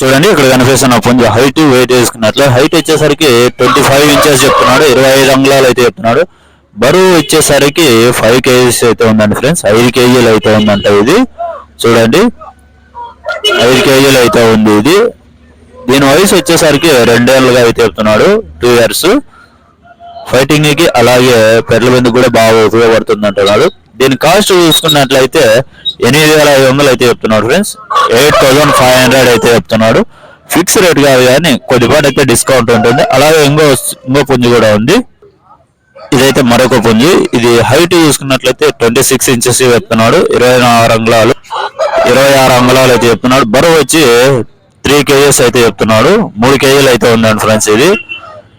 చూడండి ఇక్కడ కనిపిస్తున్న పుంజు హైట్ వెయిట్ వేసుకున్నట్లు హైట్ వచ్చేసరికి 25 ఇంచెస్ చెప్తున్నాడు, 25 అంగుళాలు అయితే చెప్తున్నాడు. బరువు వచ్చేసరికి 5 kgs అయితే ఉందండి ఫ్రెండ్స్, 5 kgలు అయితే ఉందంట ఇది. చూడండి 5 kgలు అయితే ఉంది ఇది. దీని వయసు వచ్చేసరికి 2 ఏళ్ళుగా అయితే చెప్తున్నాడు, 2 years. ఫైటింగ్ కి అలాగే పెట్ల బిందుకు కూడా బాగా ఉపయోగపడుతుంది అంటున్నాడు. దీని కాస్ట్ చూసుకున్నట్లయితే 8,500 అయితే చెప్తున్నాడు ఫ్రెండ్స్, 8,500 అయితే చెప్తున్నాడు. ఫిక్స్ రేట్ కాదు కానీ కొద్దిపాటు అయితే డిస్కౌంట్ ఉంటుంది. అలాగే ఇంకో పుంజు కూడా ఉంది, ఇదైతే మరొక పుంజు. ఇది హైట్ చూసుకున్నట్లయితే 26 ఇంచెస్ చెప్తున్నాడు, 26 అంగుళాలు అయితే చెప్తున్నాడు. బరువు వచ్చి 3 kgs అయితే చెప్తున్నాడు, 3 kgలు అయితే ఉందండి ఫ్రెండ్స్ ఇది.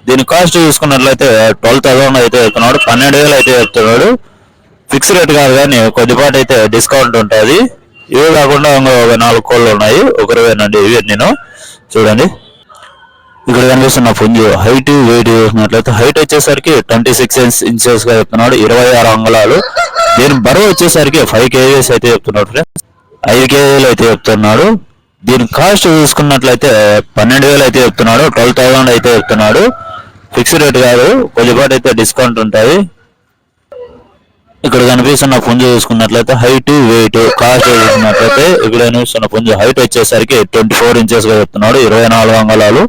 దీని కాస్ట్ చూసుకున్నట్లయితే 12,000 అయితే చెప్తున్నాడు, 12,000 అయితే చెప్తున్నాడు. ఫిక్స్ రేట్ కాదు కానీ కొద్దిపాటు అయితే డిస్కౌంట్ ఉంటుంది. ఇవే కాకుండా ఒక 4 కోళ్ళు ఉన్నాయి, ఒకరివేనండి ఇవి నేను. చూడండి ఇక్కడ కనిపిస్తున్న పుంజు హైట్ వెయిట్ చూసినట్లయితే హైట్ వచ్చేసరికి 26 ఇంచెస్ గా చెప్తున్నాడు, 26 అంగుళాలు. దీని బరువు వచ్చేసరికి 5 kgs అయితే చెప్తున్నాడు ఫ్రెండ్స్, 5 kgలు అయితే చెప్తున్నాడు. దీని కాస్ట్ చూసుకున్నట్లయితే 12,000 అయితే చెప్తున్నాడు, 12,000 అయితే చెప్తున్నాడు. ఫిక్స్ రేట్ కాదు, కొద్దిపాటు అయితే డిస్కౌంట్ ఉంటుంది. ఇక్కడ కనిపిస్తున్న పుంజు చూసుకున్నట్లయితే హైట్ వెయిట్ కాస్ట్ చూసుకున్నట్లయితే ఇక్కడ కనిపిస్తున్న పుంజు హైట్ వచ్చేసరికి 24 ఇంచెస్ గా చెప్తున్నాడు, 24 అంగుళాలు.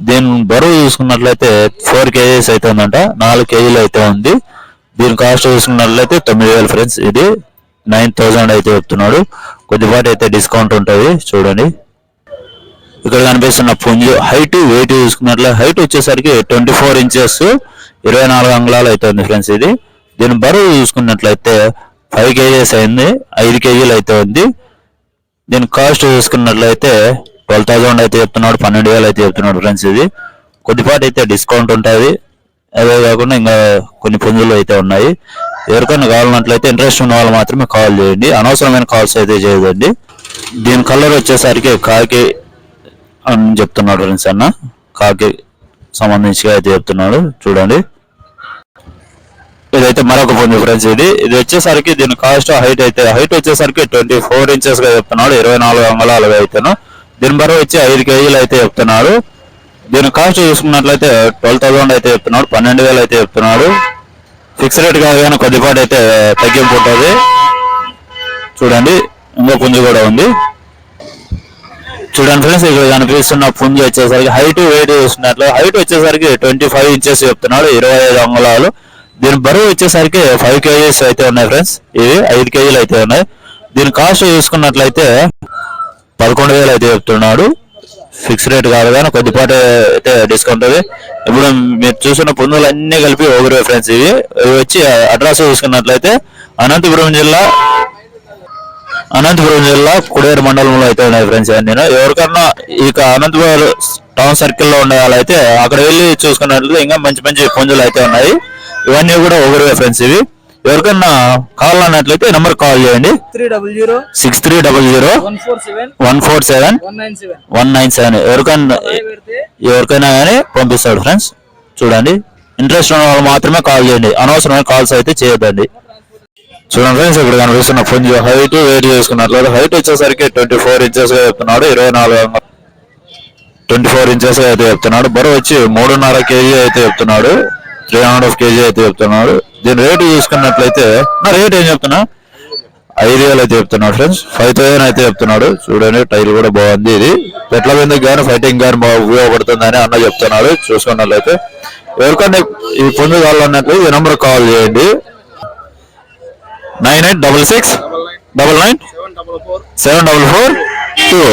దీని బరువు చూసుకున్నట్లయితే 4 kgs అయితే ఉందంట, 4 kgలు అయితే ఉంది. దీని కాస్ట్ చూసుకున్నట్లయితే 9,000 ఫ్రెండ్స్, ఇది 9,000 అయితే చెప్తున్నాడు. కొద్దిపాటు అయితే డిస్కౌంట్ ఉంటుంది. చూడండి ఇక్కడ కనిపిస్తున్న పుంజు హైట్ వెయిట్ చూసుకున్నట్లయితే హైట్ వచ్చేసరికి 24 ఇంచెస్ 24 అంగుళాలు అయితే ఉంది ఫ్రెండ్స్ ఇది. దీని బరువు చూసుకున్నట్లయితే 5 kgs అయింది, 5 kgలు అయితే ఉంది. దీని కాస్ట్ చూసుకున్నట్లయితే 12,000 అయితే చెప్తున్నాడు, 12,000 అయితే చెప్తున్నాడు ఫ్రెండ్స్ ఇది. కొద్దిపాటు అయితే డిస్కౌంట్ ఉంటుంది. అదే కాకుండా ఇంకా కొన్ని పుంజులు అయితే ఉన్నాయి. ఎవరికైనా కావాలన్నట్లయితే ఇంట్రెస్ట్ ఉన్న వాళ్ళు మాత్రమే కాల్ చేయండి, అనవసరమైన కాల్స్ అయితే చేయదండి. దీని కలర్ వచ్చేసరికి కాకి అని చెప్తున్నాడు ఫ్రెండ్స్, అన్న కాకి సంబంధించి అయితే చెప్తున్నాడు. చూడండి ఇదైతే మరొక పుంజు ఫ్రెండ్స్ ఇది వచ్చేసరికి దీని కాస్ట్ హైట్ వచ్చేసరికి 24 ఇంచెస్ గా చెప్తున్నాడు, 24 అంగుళాలుగా అయితేను. దీని బరువు వచ్చి 5 kgలు అయితే చెప్తున్నాడు. దీని కాస్ట్ చూసుకున్నట్లయితే 12,000 అయితే చెప్తున్నాడు, 12,000 అయితే చెప్తున్నాడు. ఫిక్స్ రేట్ కాదు కానీ కొద్దిపాటు అయితే తగ్గింపు ఉంటుంది. చూడండి ఇంకో పుంజు కూడా ఉంది. చూడండి ఫ్రెండ్స్ ఇక్కడ కనిపిస్తున్న పుంజు వచ్చేసరికి హైట్ వెయిట్ చూస్తున్నట్లు హైట్ వచ్చేసరికి 25 ఇంచెస్ చెప్తున్నాడు, 25 అంగుళాలు. దీని బరువు వచ్చేసరికి 5 kgs అయితే ఉన్నాయి ఫ్రెండ్స్, ఇవి 5 kgలు అయితే ఉన్నాయి. దీని కాస్ట్ చూసుకున్నట్లయితే 11,000 అయితే చెప్తున్నాడు. ఫిక్స్ రేట్ కాదు కానీ కొద్దిపాటు అయితే డిస్కౌంట్ ఉంది. ఇప్పుడు మీరు చూసిన పుంజులు అన్ని కలిపి ఒకరే ఫ్రెండ్స్. ఇవి వచ్చి అడ్రస్ చూసుకున్నట్లయితే అనంతపురం జిల్లా కుడేరు మండలంలో అయితే ఉన్నాయి ఫ్రెండ్స్. నేను ఎవరికన్నా ఇక అనంతపురం టౌన్ సర్కిల్లో ఉండే వాళ్ళైతే అక్కడ వెళ్ళి చూసుకున్నట్లయితే ఇంకా మంచి మంచి పుంజులు అయితే ఉన్నాయి. ఇవన్నీ కూడా ఒకరే ఫ్రెండ్స్. ఇవి ఎవరికన్నా కావాలన్నట్లయితే నెంబర్ కాల్ చేయండి, 6300147197 ఎవరికైనా కానీ పంపిస్తాడు ఫ్రెండ్స్. చూడండి ఇంట్రెస్ట్ ఉన్న వాళ్ళు మాత్రమే కాల్ చేయండి, అనవసరమైన కాల్స్ అయితే చేయొద్దండి. చూడండి ఫ్రెండ్స్ ఇక్కడ కనిపిస్తున్న పుంజు హైట్ వెయిట్ చేసుకున్నట్లయితే హైట్ వచ్చేసరికి 24 ఇంచెస్ గా చెప్తున్నాడు, 24 ఇంచెస్ గా అయితే చెప్తున్నాడు. బరువు వచ్చి 3.5 kg అయితే చెప్తున్నాడు, 3.5 kg అయితే చెప్తున్నాడు. దీని రేటు చూసుకున్నట్లయితే నా రేట్ ఏం చెప్తున్నా 5,000 అయితే చెప్తున్నాడు ఫ్రెండ్స్, 5,000 అయితే చెప్తున్నాడు. చూడండి టైర్ కూడా బాగుంది. ఇది పెట్ల బిందుకు కానీ ఫైటింగ్ కానీ బాగా ఉపయోగపడుతుంది అని అన్న చెప్తున్నాడు. చూసుకున్నట్లయితే ఎవరికన్నా ఈ పుంజు కావాలన్నట్లయితే ఈ నెంబర్ కాల్ చేయండి, 9866999744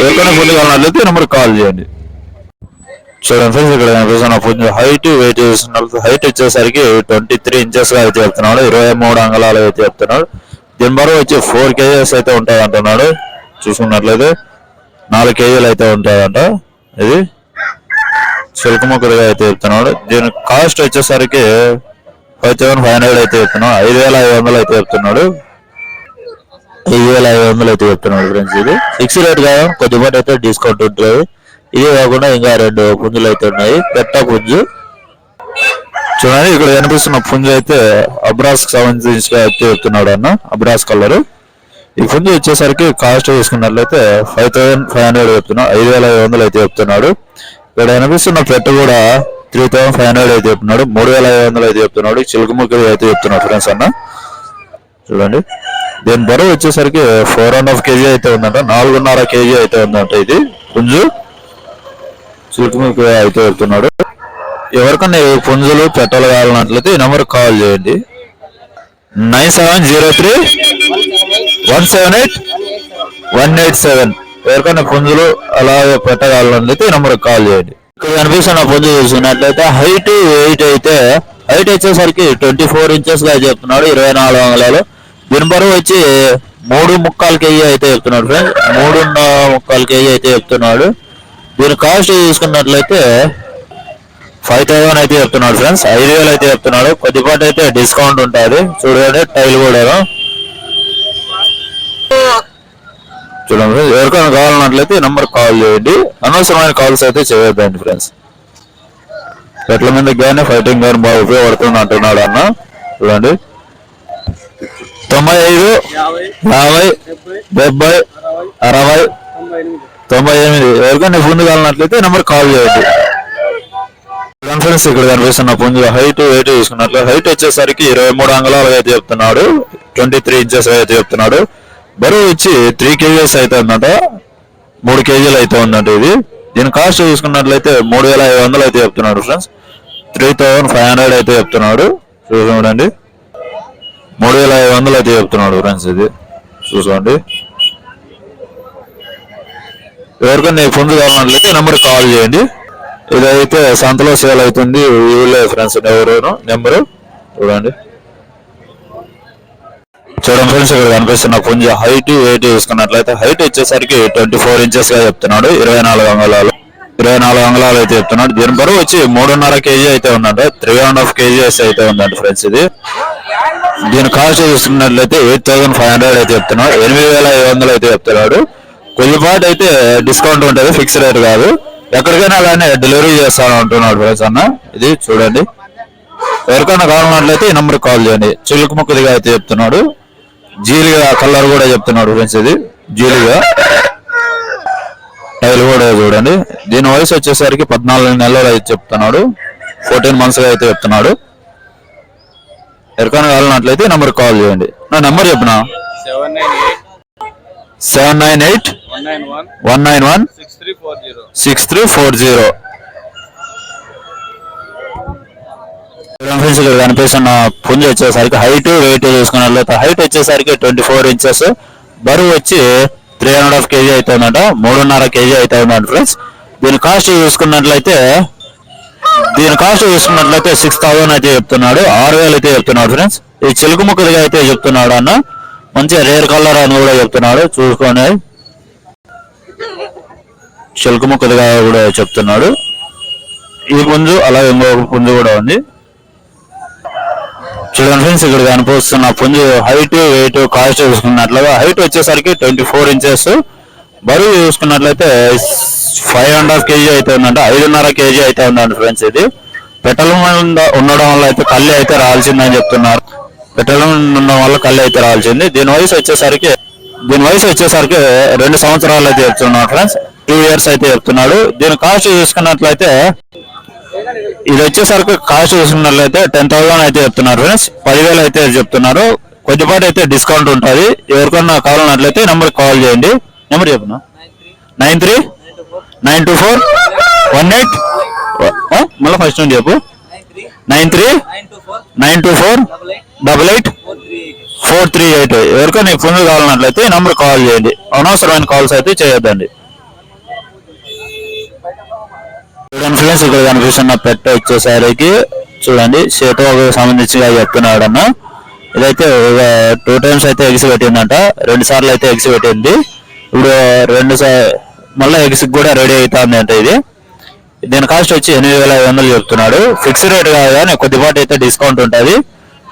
ఎవరికైనా పుంజు కావాలన్నట్లయితే ఈ నెంబర్ కాల్ చేయండి. చూడండి ఫ్రెండ్స్ ఇక్కడ కనిపిస్తున్న పుంజు హైట్ వెయిట్ చూస్తున్నట్లయితే హైట్ వచ్చేసరికి 23 ఇంచెస్ గా అయితే చెప్తున్నాడు, 23 అంగుళాలు అయితే చెప్తున్నాడు. దీని బరువు వచ్చి 4 kgs అయితే ఉంటుంది అంటున్నాడు. చూసుకున్నట్లయితే 4 kgలు అయితే ఉంటాయంట. ఇది చిలుకముక్కలుగా అయితే చెప్తున్నాడు. దీని కాస్ట్ వచ్చేసరికి 5,500 అయితే చెప్తున్నాడు, 5,500 అయితే చెప్తున్నాడు, 5,500 అయితే చెప్తున్నాడు ఫ్రెండ్స్. ఇది ఫిక్స్ రేట్ కాదు, కొద్దిపాటు అయితే డిస్కౌంట్ ఉంటుంది. ఇదే కాకుండా ఇంకా 2 పుంజులు అయితే ఉన్నాయి, పెట్ట పుంజు. చూడండి ఇక్కడ కనిపిస్తున్న పుంజు అయితే అబ్రాస్ సంబంధించి అయితే చెప్తున్నాడు అన్న, అబ్రాస్ కలర్. ఈ పుంజు వచ్చేసరికి కాస్ట్ చూసుకున్నట్లయితే 5500 చెప్తున్నాడు, 5500 అయితే చెప్తున్నాడు. ఇక్కడ కనిపిస్తున్న పెట్ట కూడా 3500 అయితే చెప్తున్నాడు, 3500 అయితే చెప్తున్నాడు. చిలుకముక్క అయితే చెప్తున్నాడు ఫ్రెండ్స్ అన్న. చూడండి దీని బరువు వచ్చేసరికి 4.5 kg అయితే ఉందంట, 4.5 kg అయితే ఉందంట ఇది పుంజు. చిలుకముక్క అయితే చెప్తున్నాడు. ఎవరికన్నా ఈ పుంజులు పెట్టలు కావాలన్నట్లయితే ఈ నెంబర్కి కాల్ చేయండి. 9703178187. ఎవరికైనా పుంజులు అలాగే పెట్టగలనట్లయితే ఈ నెంబర్కి కాల్ చేయండి. ఇక్కడ కనిపిస్తున్న పుంజు చూసుకున్నట్లయితే హైట్ వెయిట్ అయితే హైట్ వచ్చేసరికి 24 inches గా చెప్తున్నాడు, 24 అంగుళాలు. దీని బరువు వచ్చి 3.25 kg అయితే చెప్తున్నాడు ఫ్రెండ్స్, 3.25 kg అయితే చెప్తున్నాడు. దీని కాస్ట్ చూసుకున్నట్లయితే 5000 అయితే చెప్తున్నాడు ఫ్రెండ్స్, 5000 అయితే చెప్తున్నాడు. కొద్దిపాటి అయితే డిస్కౌంట్ ఉంటుంది. చూడండి టైల్ కూడా చూడండి. ఎవరికైనా కావాలన్నట్లయితే నెంబర్ కాల్ చేయండి, అనవసరమైన కాల్స్ అయితే చేయొద్దండి ఫ్రెండ్స్. ఎట్ల మీద కానీ ఫైటింగ్ కానీ బాగా ఉపయోగపడుతుంది అంటున్నాడు అన్న. చూడండి 95 50 70 60 98. ఎవరికైనా పుంజు కావాలన్నట్లయితే నెంబర్ కాల్ చేయండి ఫ్రెండ్స్. ఇక్కడ కనిపిస్తున్న పుంజు హైట్ వెయిట్ చూసుకున్నట్లు హైట్ వచ్చేసరికి 23 అంగుళాలు అయితే చెప్తున్నాడు, 23 inches అయితే చెప్తున్నాడు. బరువు వచ్చి 3 kgs అయితే ఉందంట, 3 kgలు అయితే ఉందంట ఇది. దీని కాస్ట్ చూసుకున్నట్లయితే 3500 అయితే చెప్తున్నాడు ఫ్రెండ్స్, 3500 అయితే చెప్తున్నాడు. చూడండి 3500 అయితే చెప్తున్నాడు ఫ్రెండ్స్ ఇది. చూసుకోండి ఎవరికైనా పుంజు కావాలన్నట్లయితే నెంబర్ కాల్ చేయండి. ఇదైతే సంతలో సేల్ అవుతుంది, ఇవ్వలే ఫ్రెండ్స్ ఎవరు నెంబరు. చూడండి ఫ్రెండ్స్ ఇక్కడ కనిపిస్తున్న పుంజు హైట్ వెయిట్ చూసుకున్నట్లయితే హైట్ వచ్చేసరికి 24 inches గా చెప్తున్నాడు, 24 అంగుళాలు, 24 అంగుళాలు అయితే చెప్తున్నాడు. దీని బరువు వచ్చి 3.5 kg అయితే ఉందంట, 3.5 kgs అయితే ఉందంట ఫ్రెండ్స్ ఇది. దీని కాస్ట్ చూసుకున్నట్లయితే 8500 అయితే చెప్తున్నాడు, 8500 అయితే చెప్తున్నాడు. కొద్దిపాటు అయితే డిస్కౌంట్ ఉంటుంది, ఫిక్స్ రేట్ కాదు. ఎక్కడికైనా కానీ డెలివరీ చేస్తాను అంటున్నాడు ఫ్రెండ్స్ అన్న. ఇది చూడండి ఎవరికైనా కావాలన్నట్లయితే ఈ నెంబర్ కాల్ చేయండి. చిలుకు ముక్కదిగా అయితే చెప్తున్నాడు, జీలిగా కలర్ కూడా చెప్తున్నాడు ఫ్రెండ్స్ ఇది. జీలిగా టైల్ కూడా చూడండి. దీని వయసు వచ్చేసరికి 14 నెలలు అయితే చెప్తున్నాడు, 14 months గా అయితే చెప్తున్నాడు. ఎవరికైనా కావాలన్నట్లయితే నెంబర్ కాల్ చేయండి. నా నెంబర్ చెప్పిన 798-191-6340. ఫ్రెండ్స్ ఇక్కడ కనిపిస్తున్న పుంజు వచ్చేసరికి హైట్ వెయిట్ చూసుకున్నట్లయితే హైట్ వచ్చేసరికి 24 inches, బరువు వచ్చి 3.5 kg అయితే ఉందంట, 3.5 kg అయితే ఉందంట ఫ్రెండ్స్. దీని కాస్ట్ చూసుకున్నట్లయితే 6000 అయితే చెప్తున్నాడు, 6000 అయితే చెప్తున్నాడు ఫ్రెండ్స్. ఈ చిలుకు ముక్కలుగా అయితే చెప్తున్నాడు అన్న, మంచిగా రేర్ కలర్ అని కూడా చెప్తున్నాడు. చూసుకొని చిలుకు ముక్కలుగా కూడా చెప్తున్నాడు. ఈ పుంజు అలాగే ఇంకొక పుంజు కూడా ఉంది. చూడండి ఫ్రెండ్స్ ఇక్కడ కనిపిస్తున్న పుంజు హైట్ వెయిట్ కాస్ట్ చూసుకున్నట్లుగా హైట్ వచ్చేసరికి 24 inches, బరువు చూసుకున్నట్లయితే 5.5 kg అయితే ఉందంట, 5.5 kg అయితే ఉందండి ఫ్రెండ్స్ ఇది. పెట్టలు ఉండడం వల్ల అయితే కళ్ళు అయితే రాల్సిందని చెప్తున్నారు, పెట్టలు ఉండడం వల్ల కళ్ళు అయితే రాల్సింది. దీని వయసు వచ్చేసరికి 2 సంవత్సరాలు అయితే చెప్తున్నాడు ఫ్రెండ్స్, 2 years అయితే చెప్తున్నాడు. దీని కాస్ట్ చూసుకున్నట్లయితే ఇది వచ్చేసరికి కాస్ట్ చూసుకున్నట్లయితే 10,000 అయితే చెప్తున్నారు ఫ్రెండ్స్, 10,000 అయితే చెప్తున్నారు. కొద్దిపాటి అయితే డిస్కౌంట్ ఉంటుంది. ఎవరికన్నా కావాలన్నట్లయితే నెంబర్ కాల్ చేయండి. నెంబర్ చెప్పిన 93-924-18 మళ్ళీ ఫస్ట్ నుండి చెప్పు 93-924-88-438. ఎవరికైనా ఫోన్ కావాలన్నట్లయితే నెంబర్ కాల్ చేయండి, అనవసరమైన కాల్స్ అయితే చేయొద్దండి. చూడండి ఫ్రెండ్స్ ఇక్కడ కనిపిస్తున్న పెట్ట వచ్చేసరికి చూడండి సేతుకు సంబంధించిగా చెప్తున్నాడు అన్న. ఇదైతే 2 times అయితే ఎగ్స్ పెట్టిందంట, 2 సార్లు అయితే ఎగ్స్ పెట్టింది. ఇప్పుడు మళ్ళీ ఎగ్స్ కూడా రెడీ అవుతుంది అంటే ఇది. దీని కాస్ట్ వచ్చి 8500 చెప్తున్నాడు, ఫిక్స్ రేట్ కాదు కానీ కొద్దిపాటి అయితే డిస్కౌంట్ ఉంటుంది.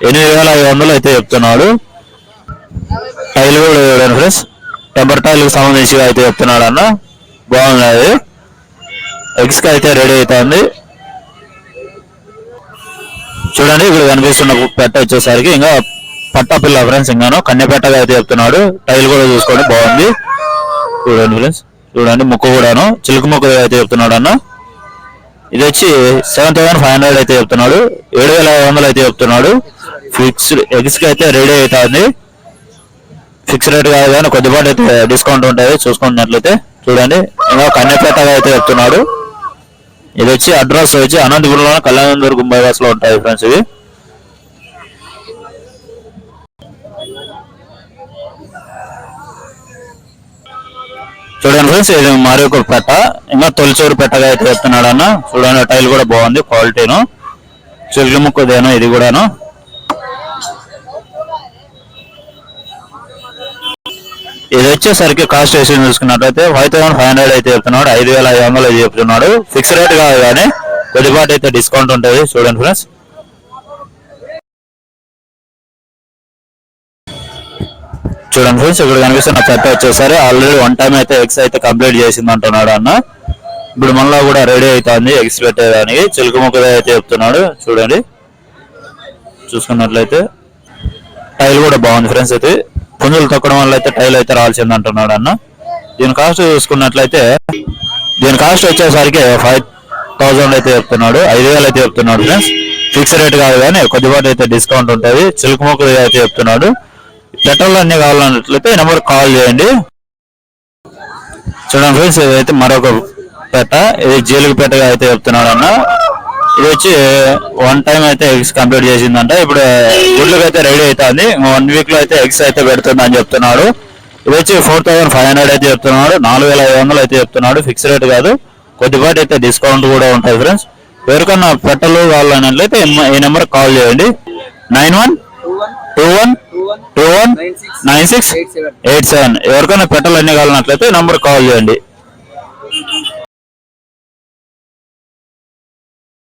8500 అయితే చెప్తున్నాడు. టైల్ కూడా చూడండి ఫ్రెండ్స్, టెంపర్ టైల్కి సంబంధించిగా అయితే చెప్తున్నాడు అన్న, బాగున్నది. ఎగ్స్కి అయితే రెడీ అవుతుంది. చూడండి ఇక్కడ కనిపిస్తున్న పెట్ట వచ్చేసరికి ఇంకా పట్టా పిల్ల ఫ్రెండ్స్, ఇంకాను కన్నెపెట్టగా అయితే చెప్తున్నాడు. టైల్ కూడా చూసుకోండి బాగుంది చూడండి ఫ్రెండ్స్. చూడండి ముక్కు కూడాను చిలుకు ముక్కు అయితే చెప్తున్నాడు అన్న. ఇది వచ్చి 7,500 అయితే చెప్తున్నాడు. 7,500 అయితే చెప్తున్నాడు. ఫిక్స్డ్ ఎగ్స్ కి అయితే రెడీ అవుతుంది. ఫిక్స్ రేట్ కాదు కానీ కొద్దిపాటు అయితే డిస్కౌంట్ ఉంటుంది చూసుకున్నట్లయితే. చూడండి ఇంకా కన్నెపేటగా అయితే చెప్తున్నాడు. ఇది వచ్చి అడ్రస్ వచ్చి అనంతపురంలో కళ్యాణదుర్గం బైపాస్ లో ఉంటాయి ఫ్రెండ్స్ ఇవి. చూడండి ఫ్రెండ్స్ ఇది మరి ఒక పెట్ట, ఇంకా తొలిచూరు పెట్టగా అయితే చెప్తున్నాడు అన్న. చూడండి టైల్ కూడా బాగుంది క్వాలిటీను, చిల్లు ముక్కుదేను ఇది కూడాను. ఇది వచ్చేసరికి కాస్ట్ వేసి చూసుకున్నట్లయితే 5,500 అయితే చెప్తున్నాడు. 5,500 అయితే చెప్తున్నాడు. ఫిక్స్ రేట్ కాదు కానీ కొద్దిపాటు అయితే డిస్కౌంట్ ఉంటుంది చూడండి ఫ్రెండ్స్. చూడండి ఫ్రెండ్స్ ఇక్కడ కనిపిస్తున్న చెత్త వచ్చేసరి ఆల్రెడీ 1 టైం అయితే ఎగ్స్ అయితే కంప్లీట్ చేసింది అంటున్నాడు అన్న. ఇప్పుడు మళ్ళీ కూడా రెడీ అవుతుంది ఎగ్స్ పెట్టేదానికి. చిలుకు ముక్కగా అయితే చెప్తున్నాడు. చూడండి చూసుకున్నట్లయితే టైల్ కూడా బాగుంది ఫ్రెండ్స్. అయితే పుంజులు తొక్కడం వల్ల అయితే టైల్ అయితే రావాల్సింది అంటున్నాడు అన్న. దీని కాస్ట్ చూసుకున్నట్లయితే దీని కాస్ట్ వచ్చేసరికి 5,000 అయితే చెప్తున్నాడు. 5,000 అయితే చెప్తున్నాడు ఫ్రెండ్స్. ఫిక్స్ రేట్ కాదు కానీ కొద్దిపాటు అయితే డిస్కౌంట్ ఉంటుంది. చిలుకు ముక్కగా అయితే చెప్తున్నాడు. పెట్రోల్ అన్ని కావాలన్నట్లయితే ఈ నెంబర్ కాల్ చేయండి. చూడండి ఫ్రెండ్స్ ఇదైతే మరొక పెట్ట, ఇది జీలుగు పెట్టగా అయితే చెప్తున్నాడు అన్న. ఇది వచ్చి 1 టైం అయితే ఎగ్స్ కంప్లీట్ చేసిందంట. ఇప్పుడు గుడ్లకు అయితే రెడీ అవుతుంది. 1 వీక్ లో అయితే ఎగ్స్ అయితే పెడుతుంది అని చెప్తున్నాడు. ఇది వచ్చి 4,500 అయితే చెప్తున్నాడు. 4,500 అయితే చెప్తున్నాడు. ఫిక్స్ రేట్ కాదు కొద్దిపాటి అయితే డిస్కౌంట్ కూడా ఉంటుంది ఫ్రెండ్స్. ఎవరికన్నా పెట్టలు కావాలన్నట్లయితే ఈ నెంబర్ కాల్ చేయండి. 9121219687. ఎవరికైనా పెట్టలు అన్ని కావాలన్నట్లయితే ఈ నెంబర్ కాల్ చేయండి.